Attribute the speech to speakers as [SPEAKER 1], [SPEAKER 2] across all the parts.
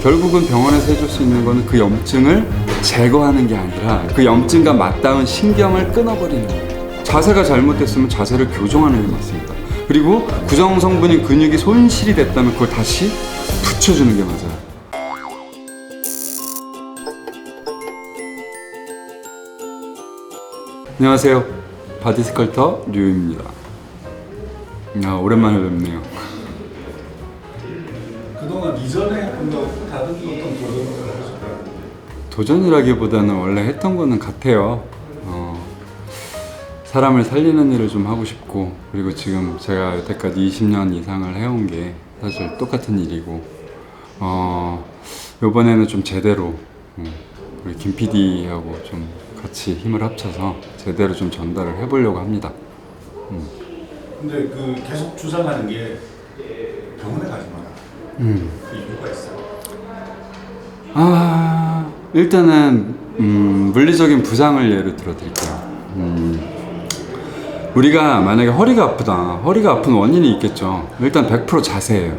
[SPEAKER 1] 결국은 병원에서 해줄 수 있는 거는 그 염증을 제거하는 게 아니라 그 염증과 맞닿은 신경을 끊어버리는 거예요. 자세가 잘못됐으면 자세를 교정하는 게 맞습니다. 그리고 구성 성분인 근육이 손실이 됐다면 그걸 다시 붙여주는 게 맞아요. 안녕하세요. 바디스컬터 류입니다. 오랜만에 뵙네요.
[SPEAKER 2] 그동안 이전에 했던 거 다른 어떤 도전을 하셨나요?
[SPEAKER 1] 도전이라기보다는 원래 했던 거는 같아요. 사람을 살리는 일을 좀 하고 싶고, 그리고 지금 제가 여태까지 20년 이상을 해온 게 사실 똑같은 일이고, 요번에는 좀 제대로 우리 김 PD하고 좀 같이 힘을 합쳐서 제대로 좀 전달을 해보려고 합니다.
[SPEAKER 2] 근데 그 계속 주장하는 게 병원에 가지 마라. 그 이유가 있어요?
[SPEAKER 1] 일단은 물리적인 부상을 예를 들어 드릴게요. 우리가 만약에 허리가 아프다. 허리가 아픈 원인이 있겠죠. 일단 100% 자세예요.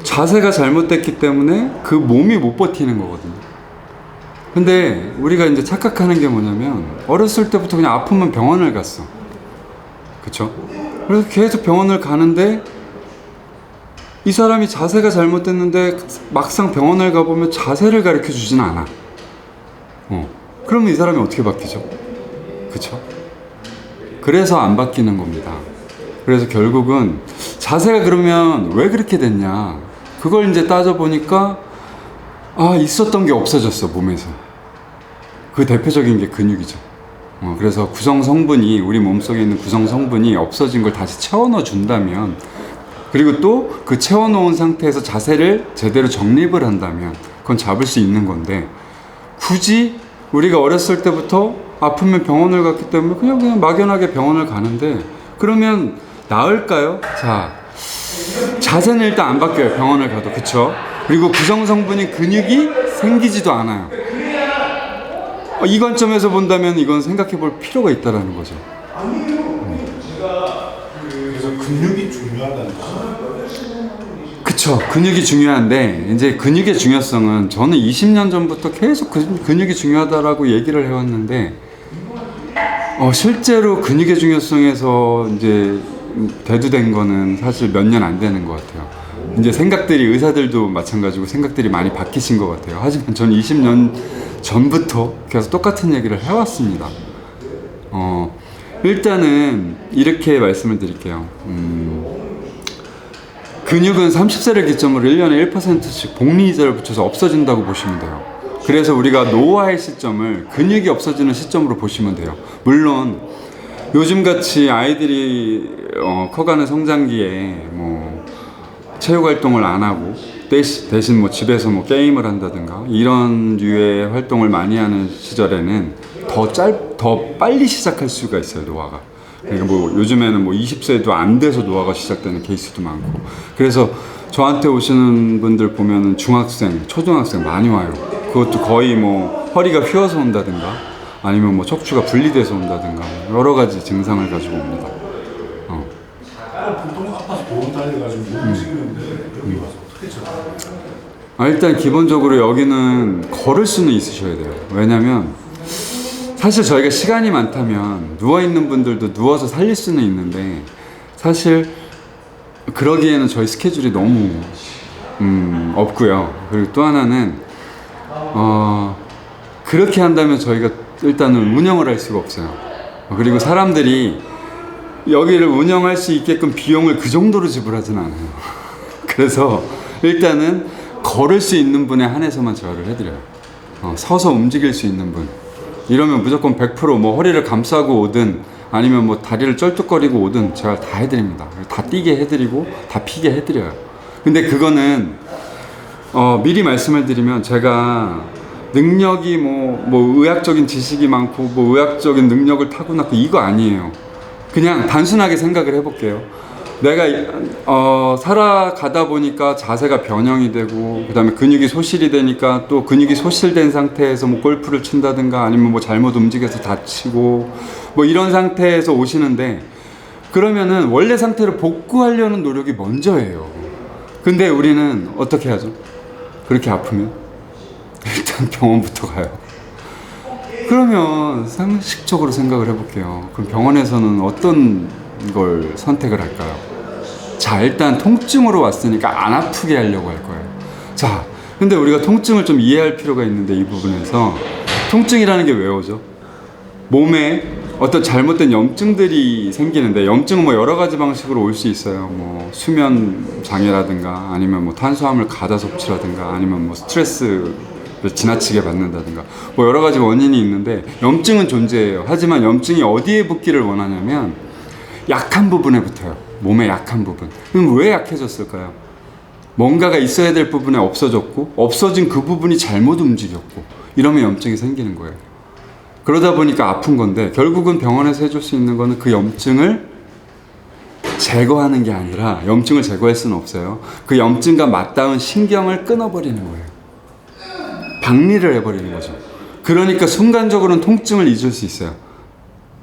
[SPEAKER 1] 자세가 잘못됐기 때문에 그 몸이 못 버티는 거거든요. 근데 우리가 이제 착각하는 게 뭐냐면 어렸을 때부터 그냥 아프면 병원을 갔어. 그쵸? 그래서 계속 병원을 가는데 이 사람이 자세가 잘못됐는데 막상 병원을 가보면 자세를 가르쳐 주진 않아. 그러면 이 사람이 어떻게 바뀌죠? 그쵸? 그래서 안 바뀌는 겁니다. 그래서 결국은 자세가 그러면 왜 그렇게 됐냐? 그걸 이제 따져보니까 있었던 게 없어졌어, 몸에서. 그 대표적인 게 근육이죠. 그래서 구성 성분이, 우리 몸속에 있는 구성 성분이 없어진 걸 다시 채워넣어 준다면, 그리고 또 그 채워놓은 상태에서 자세를 제대로 정립을 한다면 그건 잡을 수 있는 건데, 굳이 우리가 어렸을 때부터 아프면 병원을 갔기 때문에 그냥 막연하게 병원을 가는데, 그러면 나을까요? 자, 자세는 일단 안 바뀌어요, 병원을 가도. 그쵸? 그리고 구성 성분인 근육이 생기지도 않아요. 이 관점에서 본다면 이건 생각해 볼 필요가 있다라는 거죠.
[SPEAKER 2] 그래서 근육이 중요하다는 거죠?
[SPEAKER 1] 그쵸. 근육이 중요한데, 이제 근육의 중요성은 저는 20년 전부터 계속 근육이 중요하다라고 얘기를 해왔는데, 실제로 근육의 중요성에서 이제 대두된 거는 사실 몇 년 안 되는 것 같아요. 이제 생각들이, 의사들도 마찬가지고 생각들이 많이 바뀌신 것 같아요. 하지만 저는 20년 전부터 계속 똑같은 얘기를 해왔습니다. 일단은 이렇게 말씀을 드릴게요. 근육은 30세를 기점으로 1년에 1%씩 복리이자를 붙여서 없어진다고 보시면 돼요. 그래서 우리가 노화의 시점을 근육이 없어지는 시점으로 보시면 돼요. 물론 요즘같이 아이들이 커가는 성장기에 뭐 체육 활동을 안 하고 대신 뭐 집에서 뭐 게임을 한다든가 이런 류의 활동을 많이 하는 시절에는 더 빨리 시작할 수가 있어요, 노화가. 그러니까 뭐 요즘에는 뭐 20세도 안 돼서 노화가 시작되는 케이스도 많고. 그래서 저한테 오시는 분들 보면은 중학생, 초등학생 많이 와요. 그것도 거의 뭐 허리가 휘어서 온다든가 아니면 뭐 척추가 분리돼서 온다든가 여러 가지 증상을 가지고 옵니다.
[SPEAKER 2] 보통 아파서 보험 달려가지고 못 움직이는데 여기 와서 어떻게 잡아요?
[SPEAKER 1] 일단 기본적으로 여기는 걸을 수는 있으셔야 돼요. 왜냐면 사실 저희가 시간이 많다면 누워있는 분들도 누워서 살릴 수는 있는데, 사실 그러기에는 저희 스케줄이 너무 없고요. 그리고 또 하나는 그렇게 한다면 저희가 일단은 운영을 할 수가 없어요. 그리고 사람들이 여기를 운영할 수 있게끔 비용을 그 정도로 지불하진 않아요. 그래서 일단은 걸을 수 있는 분에 한해서만 제어를 해드려요. 서서 움직일 수 있는 분, 이러면 무조건 100% 허리를 감싸고 오든 아니면 뭐 다리를 쩔뚝거리고 오든 제가 다 해드립니다. 다 뛰게 해드리고 다 피게 해드려요. 근데 그거는 미리 말씀을 드리면, 제가 능력이 뭐 의학적인 지식이 많고 뭐 의학적인 능력을 타고났고 이거 아니에요. 그냥 단순하게 생각을 해볼게요. 내가 살아가다 보니까 자세가 변형이 되고, 그 다음에 근육이 소실이 되니까 또 근육이 소실된 상태에서 뭐 골프를 친다든가 아니면 뭐 잘못 움직여서 다치고 뭐 이런 상태에서 오시는데, 그러면은 원래 상태로 복구하려는 노력이 먼저예요. 근데 우리는 어떻게 하죠? 그렇게 아프면 일단 병원부터 가요. 그러면 상식적으로 생각을 해볼게요. 그럼 병원에서는 어떤 걸 선택을 할까요? 자, 일단 통증으로 왔으니까 안 아프게 하려고 할 거예요. 자, 근데 우리가 통증을 좀 이해할 필요가 있는데, 이 부분에서 통증이라는 게 왜 오죠? 몸에 어떤 잘못된 염증들이 생기는데, 염증은 뭐 여러 가지 방식으로 올 수 있어요. 뭐 수면 장애라든가, 아니면 뭐 탄수화물 과다 섭취라든가, 아니면 뭐 스트레스를 지나치게 받는다든가, 뭐 여러 가지 원인이 있는데, 염증은 존재해요. 하지만 염증이 어디에 붙기를 원하냐면 약한 부분에 붙어요. 몸의 약한 부분. 그럼 왜 약해졌을까요? 뭔가가 있어야 될 부분에 없어졌고, 없어진 그 부분이 잘못 움직였고, 이러면 염증이 생기는 거예요. 그러다 보니까 아픈 건데, 결국은 병원에서 해줄 수 있는 거는 그 염증을 제거하는 게 아니라, 염증을 제거할 수는 없어요. 그 염증과 맞닿은 신경을 끊어버리는 거예요. 박리를 해버리는 거죠. 그러니까 순간적으로는 통증을 잊을 수 있어요.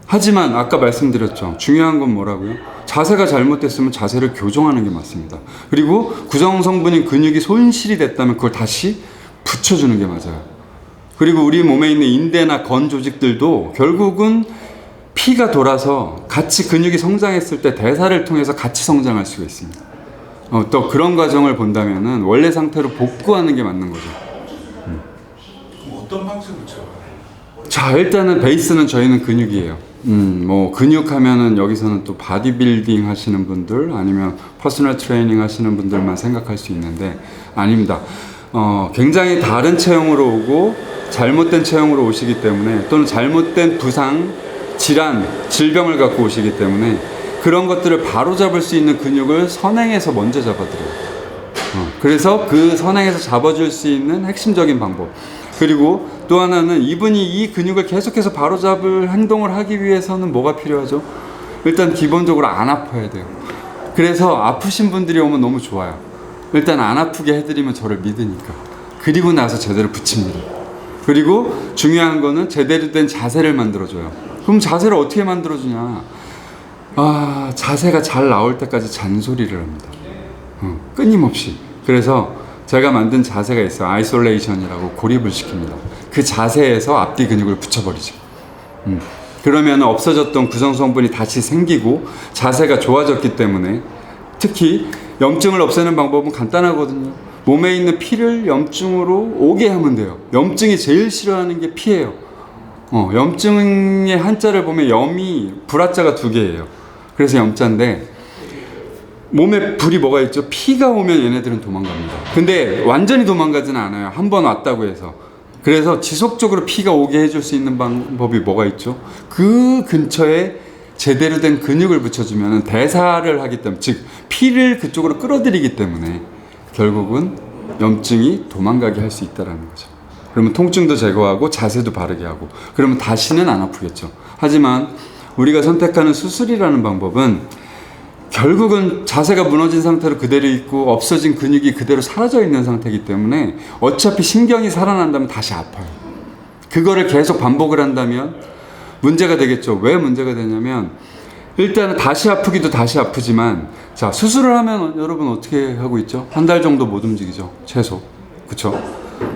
[SPEAKER 1] 하지만 아까 말씀드렸죠. 중요한 건 뭐라고요? 자세가 잘못됐으면 자세를 교정하는 게 맞습니다. 그리고 구성성분인 근육이 손실이 됐다면 그걸 다시 붙여주는 게 맞아요. 그리고 우리 몸에 있는 인대나 건 조직들도 결국은 피가 돌아서 같이 근육이 성장했을 때 대사를 통해서 같이 성장할 수가 있습니다. 또 그런 과정을 본다면은 원래 상태로 복구하는 게 맞는 거죠.
[SPEAKER 2] 그럼 어떤 방식으로 채워요?
[SPEAKER 1] 자, 일단은 베이스는 저희는 근육이에요. 뭐 근육 하면은 여기서는 또 바디빌딩 하시는 분들, 아니면 퍼스널 트레이닝 하시는 분들만 생각할 수 있는데, 아닙니다. 굉장히 다른 체형으로 오고 잘못된 체형으로 오시기 때문에, 또는 잘못된 부상, 질환, 질병을 갖고 오시기 때문에 그런 것들을 바로 잡을 수 있는 근육을 선행해서 먼저 잡아드려요. 그래서 그 선행해서 잡아줄 수 있는 핵심적인 방법. 그리고 또 하나는, 이분이 이 근육을 계속해서 바로잡을 행동을 하기 위해서는 뭐가 필요하죠? 일단 기본적으로 안 아파야 돼요. 그래서 아프신 분들이 오면 너무 좋아요. 일단 안 아프게 해드리면 저를 믿으니까. 그리고 나서 제대로 붙입니다. 그리고 중요한 거는 제대로 된 자세를 만들어줘요. 그럼 자세를 어떻게 만들어주냐? 자세가 잘 나올 때까지 잔소리를 합니다. 끊임없이. 그래서 제가 만든 자세가 있어요. 아이솔레이션이라고, 고립을 시킵니다. 그 자세에서 앞뒤 근육을 붙여버리죠. 그러면 없어졌던 구성성분이 다시 생기고 자세가 좋아졌기 때문에, 특히 염증을 없애는 방법은 간단하거든요. 몸에 있는 피를 염증으로 오게 하면 돼요. 염증이 제일 싫어하는 게 피예요. 염증의 한자를 보면 염이 불화자가 2개예요. 그래서 염자인데, 몸에 불이 뭐가 있죠? 피가 오면 얘네들은 도망갑니다. 근데 완전히 도망가지는 않아요. 한 번 왔다고 해서. 그래서 지속적으로 피가 오게 해줄 수 있는 방법이 뭐가 있죠? 그 근처에 제대로 된 근육을 붙여주면 대사를 하기 때문에, 즉 피를 그쪽으로 끌어들이기 때문에 결국은 염증이 도망가게 할 수 있다는 거죠. 그러면 통증도 제거하고 자세도 바르게 하고, 그러면 다시는 안 아프겠죠. 하지만 우리가 선택하는 수술이라는 방법은 결국은 자세가 무너진 상태로 그대로 있고 없어진 근육이 그대로 사라져 있는 상태이기 때문에 어차피 신경이 살아난다면 다시 아파요. 그거를 계속 반복을 한다면 문제가 되겠죠. 왜 문제가 되냐면, 일단은 다시 아프기도 다시 아프지만, 자, 수술을 하면 여러분 어떻게 하고 있죠? 한 달 정도 못 움직이죠. 최소. 그쵸?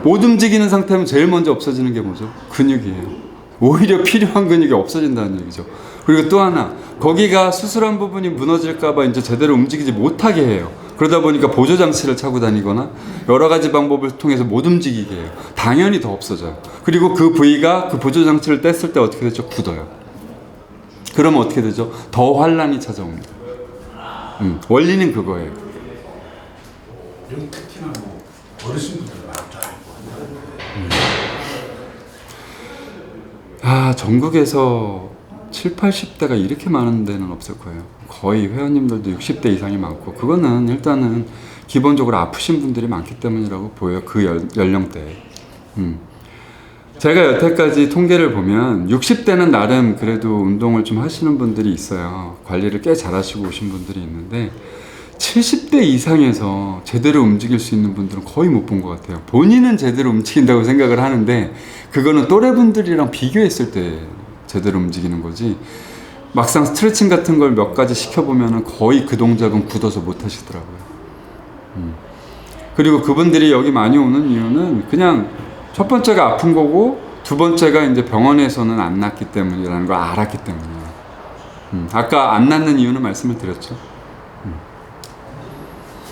[SPEAKER 1] 못 움직이는 상태면 제일 먼저 없어지는 게 뭐죠? 근육이에요. 오히려 필요한 근육이 없어진다는 얘기죠. 그리고 또 하나, 거기가 수술한 부분이 무너질까봐 이제 제대로 움직이지 못하게 해요. 그러다 보니까 보조장치를 차고 다니거나 여러 가지 방법을 통해서 못 움직이게 해요. 당연히 더 없어져요. 그리고 그 부위가 그 보조장치를 뗐을 때 어떻게 되죠? 굳어요. 그러면 어떻게 되죠? 더 환란이 찾아옵니다. 원리는 그거예요.
[SPEAKER 2] 여기 특히나 뭐 어르신분들 많다.
[SPEAKER 1] 전국에서 7, 80대가 이렇게 많은 데는 없을 거예요. 거의 회원님들도 60대 이상이 많고, 그거는 일단은 기본적으로 아프신 분들이 많기 때문이라고 보여요. 그 연령대에. 제가 여태까지 통계를 보면 60대는 나름 그래도 운동을 좀 하시는 분들이 있어요. 관리를 꽤 잘하시고 오신 분들이 있는데, 70대 이상에서 제대로 움직일 수 있는 분들은 거의 못 본 것 같아요. 본인은 제대로 움직인다고 생각을 하는데, 그거는 또래분들이랑 비교했을 때 제대로 움직이는 거지, 막상 스트레칭 같은 걸 몇 가지 시켜보면 거의 그 동작은 굳어서 못 하시더라고요. 그리고 그분들이 여기 많이 오는 이유는 그냥 첫 번째가 아픈 거고 두 번째가 이제 병원에서는 안 낫기 때문이라는 걸 알았기 때문이에요. 아까 안 낫는 이유는 말씀을 드렸죠.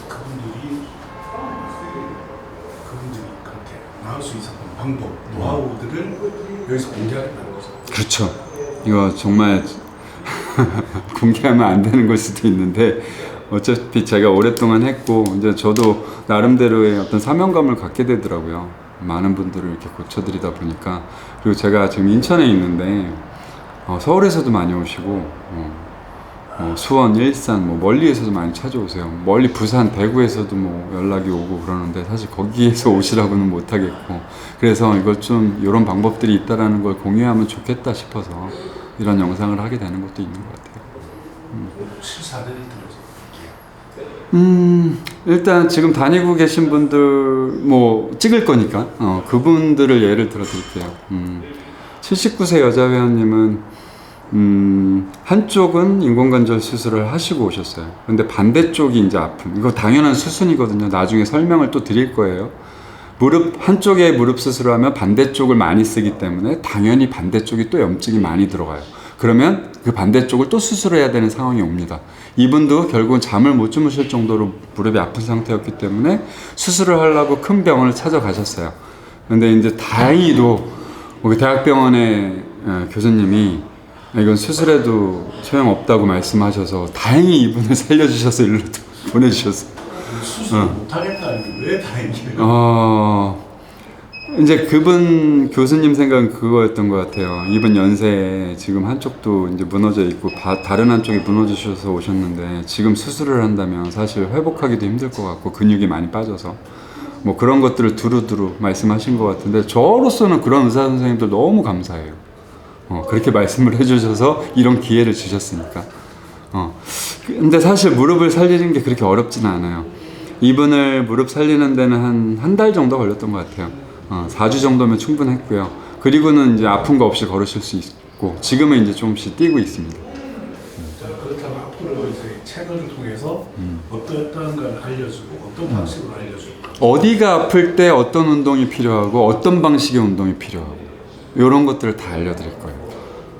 [SPEAKER 2] 그분들이 그렇게 나을 수 있었던 방법, 노하우들을 여기서 공개하겠다는 거죠.
[SPEAKER 1] 그렇죠. 이거 정말 공개하면 안 되는 걸 수도 있는데 어차피 제가 오랫동안 했고 이제 저도 나름대로의 어떤 사명감을 갖게 되더라고요. 많은 분들을 이렇게 고쳐드리다 보니까. 그리고 제가 지금 인천에 있는데 서울에서도 많이 오시고 수원, 일산 뭐 멀리에서도 많이 찾아오세요. 멀리 부산, 대구에서도 뭐 연락이 오고 그러는데 사실 거기에서 오시라고는 못 하겠고 그래서 이걸 좀 이런 방법들이 있다라는 걸 공유하면 좋겠다 싶어서 이런 영상을 하게 되는 것도 있는 것 같아요.
[SPEAKER 2] 실사를 들어서
[SPEAKER 1] 일단 지금 다니고 계신 분들 뭐 찍을 거니까 그분들을 예를 들어 드릴게요. 79세 여자 회원님은 한쪽은 인공관절 수술을 하시고 오셨어요. 근데 반대쪽이 이제 아픔. 이거 당연한 수순이거든요. 나중에 설명을 또 드릴 거예요. 한쪽에 무릎 수술을 하면 반대쪽을 많이 쓰기 때문에 당연히 반대쪽이 또 염증이 많이 들어가요. 그러면 그 반대쪽을 또 수술해야 되는 상황이 옵니다. 이분도 결국은 잠을 못 주무실 정도로 무릎이 아픈 상태였기 때문에 수술을 하려고 큰 병원을 찾아가셨어요. 근데 이제 다행히도 우리 대학병원의 교수님이 이건 수술해도 소용없다고 말씀하셔서 다행히 이분을 살려주셔서 일로 보내주셨어요.
[SPEAKER 2] 수술 못하겠다는 게 왜 다행이에요?
[SPEAKER 1] 이제 그분 교수님 생각은 그거였던 것 같아요. 이분 연세에 지금 한쪽도 이제 무너져 있고 다른 한쪽이 무너지셔서 오셨는데 지금 수술을 한다면 사실 회복하기도 힘들 것 같고 근육이 많이 빠져서 뭐 그런 것들을 두루두루 말씀하신 것 같은데 저로서는 그런 의사 선생님들 너무 감사해요. 그렇게 말씀을 해주셔서 이런 기회를 주셨으니까. 근데 사실 무릎을 살리는 게 그렇게 어렵지는 않아요. 이분을 무릎 살리는 데는 한 달 정도 걸렸던 것 같아요. 4주 정도면 충분했고요. 그리고는 이제 아픈 거 없이 걸으실 수 있고 지금은 이제 조금씩 뛰고 있습니다.
[SPEAKER 2] 자, 그렇다면 앞으로 이제 채널을 통해서 어떤 걸 알려주고 어떤 방식으로 알려주고
[SPEAKER 1] 어디가 아플 때 어떤 운동이 필요하고 어떤 방식의 운동이 필요하고 이런 것들을 다 알려드릴 거예요.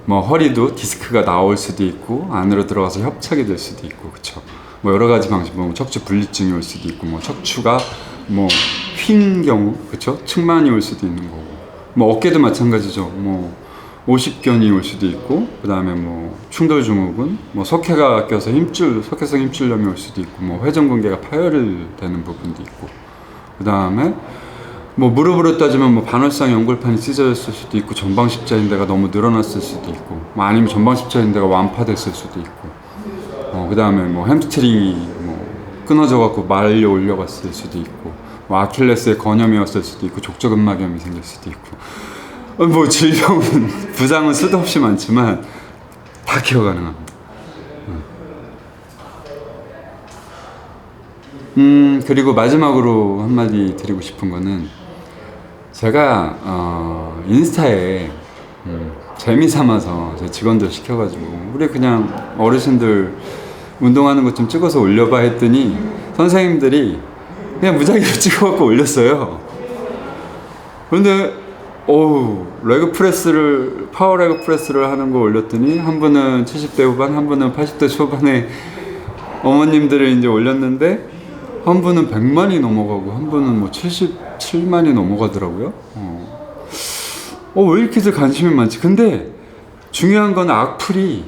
[SPEAKER 1] 뭐 허리도 디스크가 나올 수도 있고 안으로 들어가서 협착이 될 수도 있고 그렇죠. 뭐 여러 가지 방식, 뭐 척추 분리증이 올 수도 있고 뭐 척추가 뭐 휜 경우 그렇죠. 측만이 올 수도 있는 거고 뭐 어깨도 마찬가지죠. 뭐 오십견이 올 수도 있고 그 다음에 뭐 충돌증후군, 뭐 석회가 껴서 석회성 힘줄염이 올 수도 있고 뭐 회전근개가 파열되는 부분도 있고 그 다음에 뭐 무릎으로 따지면 뭐 반월상 연골판이 찢어졌을 수도 있고 전방 십자인대가 너무 늘어났을 수도 있고 뭐 아니면 전방 십자인대가 완파됐을 수도 있고 그 다음에 뭐 햄스트링이 뭐 끊어져 갖고 말려 올려갔을 수도 있고 뭐 아킬레스에 건염이 왔을 수도 있고 족저근막염이 생길 수도 있고 뭐 질병은 부상은 수도 없이 많지만 다 케어 가능합니다. 그리고 마지막으로 한마디 드리고 싶은 거는 제가 인스타에 재미삼아서 제 직원들 시켜가지고 우리 그냥 어르신들 운동하는 것 좀 찍어서 올려봐 했더니 선생님들이 그냥 무작위로 찍어갖고 올렸어요. 그런데 파워 레그 프레스를 하는 거 올렸더니 한 분은 70대 후반, 한 분은 80대 초반에 어머님들을 이제 올렸는데 한 분은 100만이 넘어가고 한 분은 뭐 77만이 넘어가더라고요. 왜 이렇게들 관심이 많지? 근데 중요한 건 악플이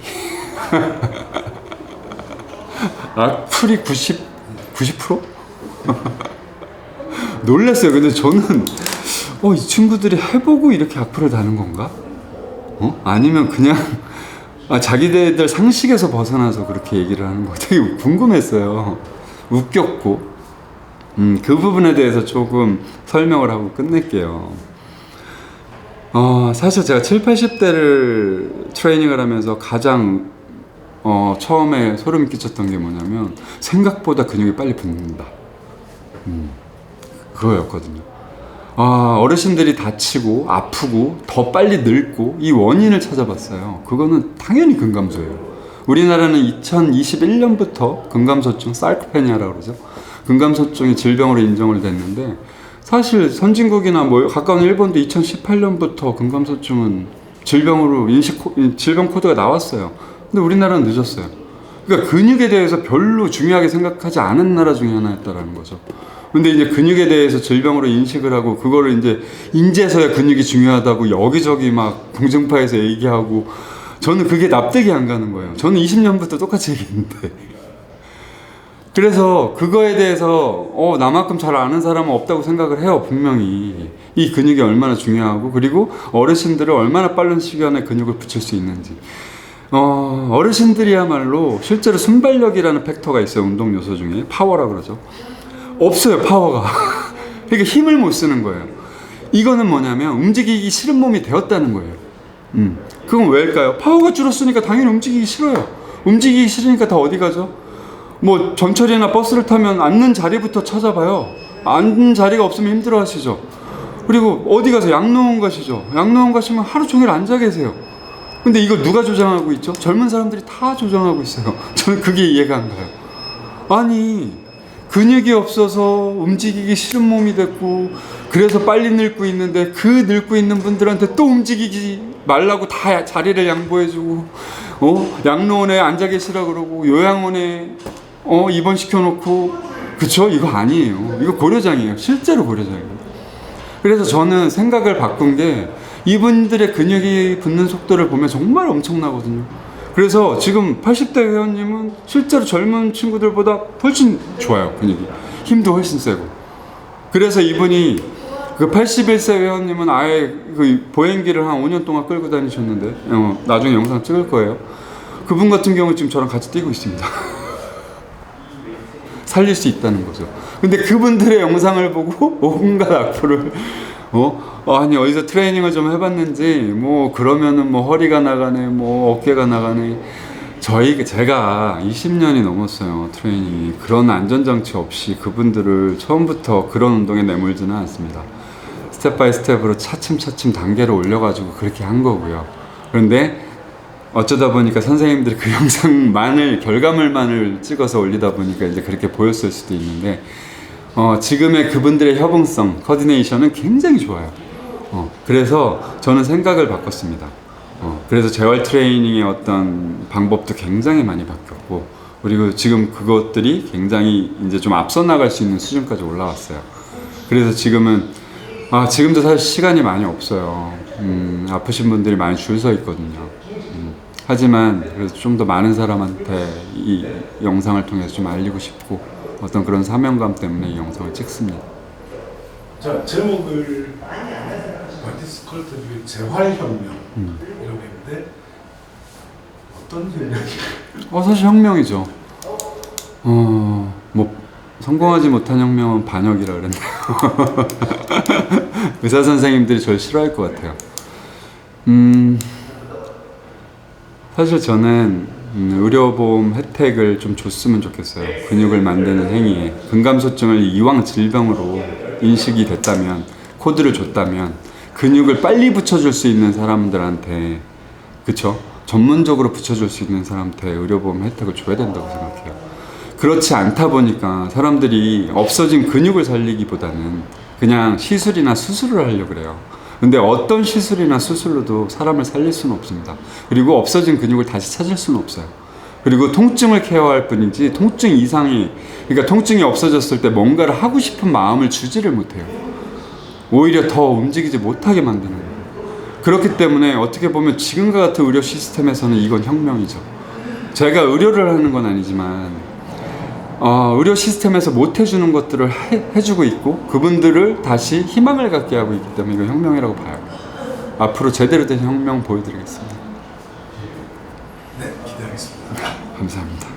[SPEAKER 1] 90%? 놀랐어요. 근데 저는 이 친구들이 해보고 이렇게 악플을 다는 건가? 아니면 그냥 자기들 상식에서 벗어나서 그렇게 얘기를 하는 거 되게 궁금했어요. 웃겼고 그 부분에 대해서 조금 설명을 하고 끝낼게요. 사실 제가 7, 80대를 트레이닝을 하면서 가장 처음에 소름이 끼쳤던 게 뭐냐면 생각보다 근육이 빨리 붙는다. 그거였거든요. 어르신들이 다치고 아프고 더 빨리 늙고 이 원인을 찾아봤어요. 그거는 당연히 근감소예요. 우리나라는 2021년부터 근감소증 사이코페니아라고 그러죠. 근감소증이 질병으로 인정을 됐는데 사실 선진국이나 뭐 가까운 일본도 2018년부터 근감소증은 질병으로 질병 코드가 나왔어요. 근데 우리나라는 늦었어요. 그러니까 근육에 대해서 별로 중요하게 생각하지 않은 나라 중에 하나였다라는 거죠. 근데 이제 근육에 대해서 질병으로 인식을 하고 그거를 이제 인제서야 근육이 중요하다고 여기저기 막 공중파에서 얘기하고 저는 그게 납득이 안 가는 거예요. 저는 20년부터 똑같이 얘기했는데. 그래서 그거에 대해서 나만큼 잘 아는 사람은 없다고 생각을 해요. 분명히 이 근육이 얼마나 중요하고 그리고 어르신들을 얼마나 빠른 시간에 근육을 붙일 수 있는지. 어르신들이야말로 실제로 순발력이라는 팩터가 있어요. 운동 요소 중에 파워라 그러죠. 없어요, 파워가. 그러니까 힘을 못 쓰는 거예요. 이거는 뭐냐면 움직이기 싫은 몸이 되었다는 거예요. 그건 왜일까요? 파워가 줄었으니까 당연히 움직이기 싫어요. 움직이기 싫으니까 다 어디 가죠? 뭐 전철이나 버스를 타면 앉는 자리부터 찾아봐요. 앉는 자리가 없으면 힘들어 하시죠. 그리고 어디 가서 양로원 가시죠. 양로원 가시면 하루 종일 앉아 계세요. 근데 이거 누가 조장하고 있죠? 젊은 사람들이 다 조장하고 있어요. 저는 그게 이해가 안 가요. 아니 근육이 없어서 움직이기 싫은 몸이 됐고 그래서 빨리 늙고 있는데 그 늙고 있는 분들한테 또 움직이지 말라고 다 자리를 양보해주고 양로원에 앉아 계시라 그러고 요양원에 입원시켜놓고 그쵸? 이거 아니에요. 이거 고려장이에요. 실제로 고려장이에요. 그래서 저는 생각을 바꾼 게 이분들의 근육이 붙는 속도를 보면 정말 엄청나거든요. 그래서 지금 80대 회원님은 실제로 젊은 친구들보다 훨씬 좋아요. 근육이 힘도 훨씬 세고. 그래서 이분이 그 81세 회원님은 아예 그 보행기를 한 5년 동안 끌고 다니셨는데 나중에 영상 찍을 거예요. 그분 같은 경우는 지금 저랑 같이 뛰고 있습니다. 살릴 수 있다는 거죠. 근데 그분들의 영상을 보고 온갖 악플을 아니 어디서 트레이닝을 좀 해봤는지 뭐 그러면은 뭐 허리가 나가네 뭐 어깨가 나가네. 제가 20년이 넘었어요. 트레이닝이. 그런 안전장치 없이 그분들을 처음부터 그런 운동에 내몰지는 않습니다. 스텝 바이 스텝으로 차츰차츰 단계를 올려가지고 그렇게 한 거고요. 그런데 어쩌다 보니까 선생님들이 그 영상만을 결과물만을 찍어서 올리다 보니까 이제 그렇게 보였을 수도 있는데 지금의 그분들의 협응성, 코디네이션은 굉장히 좋아요. 그래서 저는 생각을 바꿨습니다. 그래서 재활 트레이닝의 어떤 방법도 굉장히 많이 바뀌었고 그리고 지금 그것들이 굉장히 이제 좀 앞서 나갈 수 있는 수준까지 올라왔어요. 그래서 지금은 지금도 사실 시간이 많이 없어요. 아프신 분들이 많이 줄 서 있거든요. 하지만 그래서 좀 더 많은 사람한테 이 영상을 통해서 좀 알리고 싶고 어떤 그런 사명감 때문에 이 영상을 찍습니다.
[SPEAKER 2] 자, 제목을 바티스 컬트의 재활혁명 이라고 했는데 어떤 혁명이에요?
[SPEAKER 1] 사실 혁명이죠. 뭐 성공하지 못한 혁명은 반역이라 그랬네요. 의사 선생님들이 저를 싫어할 것 같아요. 사실 저는 의료보험 혜택을 좀 줬으면 좋겠어요. 근육을 만드는 행위에 근감소증을 이왕 질병으로 인식이 됐다면 코드를 줬다면 근육을 빨리 붙여줄 수 있는 사람들한테 그쵸? 전문적으로 붙여줄 수 있는 사람한테 의료보험 혜택을 줘야 된다고 생각해요. 그렇지 않다 보니까 사람들이 없어진 근육을 살리기보다는 그냥 시술이나 수술을 하려고 그래요. 근데 어떤 시술이나 수술로도 사람을 살릴 수는 없습니다. 그리고 없어진 근육을 다시 찾을 수는 없어요. 그리고 통증을 케어할 뿐이지 통증 이상이 그러니까 통증이 없어졌을 때 뭔가를 하고 싶은 마음을 주지를 못해요. 오히려 더 움직이지 못하게 만드는 거예요. 그렇기 때문에 어떻게 보면 지금과 같은 의료 시스템에서는 이건 혁명이죠. 제가 의료를 하는 건 아니지만 의료 시스템에서 못 해주는 것들을 해주고 있고 그분들을 다시 희망을 갖게 하고 있기 때문에 이건 혁명이라고 봐요. 앞으로 제대로 된 혁명 보여드리겠습니다.
[SPEAKER 2] 네, 기대하겠습니다.
[SPEAKER 1] 감사합니다.